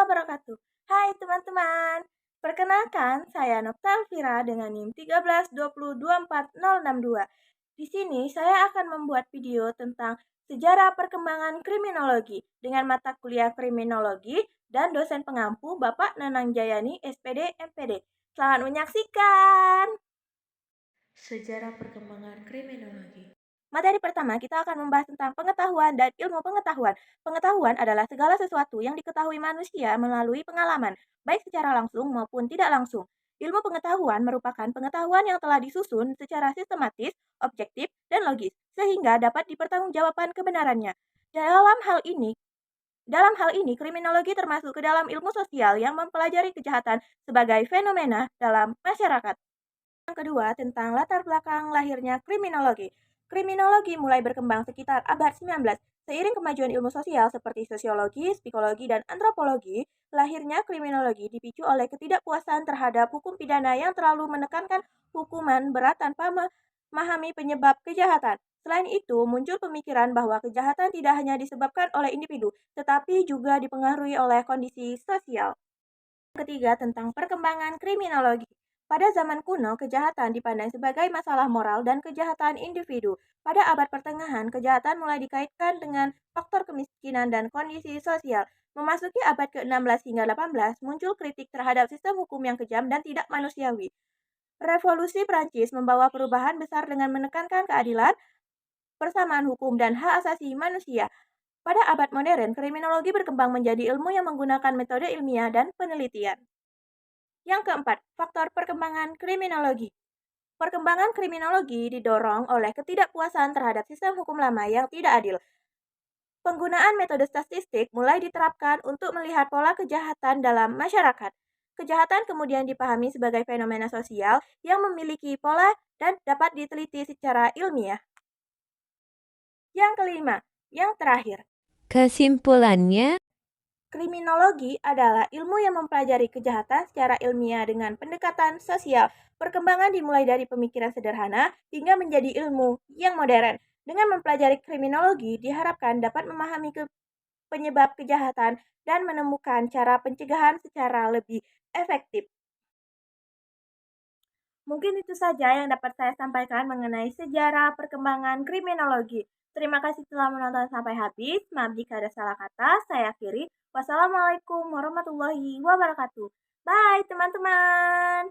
wabarakatuh. Hai teman-teman, perkenalkan saya Nokta Elvira dengan NIM 132024062. Di sini saya akan membuat video tentang sejarah perkembangan kriminologi dengan mata kuliah kriminologi dan dosen pengampu Bapak Nanang Jayani SPD MPD. Selamat menyaksikan! Sejarah perkembangan kriminologi. Materi pertama, kita akan membahas tentang pengetahuan dan ilmu pengetahuan. Pengetahuan adalah segala sesuatu yang diketahui manusia melalui pengalaman, baik secara langsung maupun tidak langsung. Ilmu pengetahuan merupakan pengetahuan yang telah disusun secara sistematis, objektif, dan logis, sehingga dapat dipertanggungjawabkan kebenarannya. Dalam hal ini, kriminologi termasuk ke dalam ilmu sosial yang mempelajari kejahatan sebagai fenomena dalam masyarakat. Yang kedua, tentang latar belakang lahirnya kriminologi. Kriminologi mulai berkembang sekitar abad 19. Seiring kemajuan ilmu sosial seperti sosiologi, psikologi, dan antropologi, lahirnya kriminologi dipicu oleh ketidakpuasan terhadap hukum pidana yang terlalu menekankan hukuman berat tanpa memahami penyebab kejahatan. Selain itu, muncul pemikiran bahwa kejahatan tidak hanya disebabkan oleh individu, tetapi juga dipengaruhi oleh kondisi sosial. Ketiga, tentang perkembangan kriminologi. Pada zaman kuno, kejahatan dipandang sebagai masalah moral dan kejahatan individu. Pada abad pertengahan, kejahatan mulai dikaitkan dengan faktor kemiskinan dan kondisi sosial. Memasuki abad ke-16 hingga 18, muncul kritik terhadap sistem hukum yang kejam dan tidak manusiawi. Revolusi Prancis membawa perubahan besar dengan menekankan keadilan, persamaan hukum, dan hak asasi manusia. Pada abad modern, kriminologi berkembang menjadi ilmu yang menggunakan metode ilmiah dan penelitian. Yang keempat, faktor perkembangan kriminologi. Perkembangan kriminologi didorong oleh ketidakpuasan terhadap sistem hukum lama yang tidak adil. Penggunaan metode statistik mulai diterapkan untuk melihat pola kejahatan dalam masyarakat. Kejahatan kemudian dipahami sebagai fenomena sosial yang memiliki pola dan dapat diteliti secara ilmiah. Yang kelima, yang terakhir. Kesimpulannya, Kriminologi adalah ilmu yang mempelajari kejahatan secara ilmiah dengan pendekatan sosial. Perkembangan dimulai dari pemikiran sederhana hingga menjadi ilmu yang modern. Dengan mempelajari kriminologi, diharapkan dapat memahami penyebab kejahatan dan menemukan cara pencegahan secara lebih efektif. Mungkin itu saja yang dapat saya sampaikan mengenai sejarah perkembangan kriminologi. Terima kasih telah menonton sampai habis. Maaf jika ada salah kata. Saya akhiri. Wassalamualaikum warahmatullahi wabarakatuh. Bye teman-teman.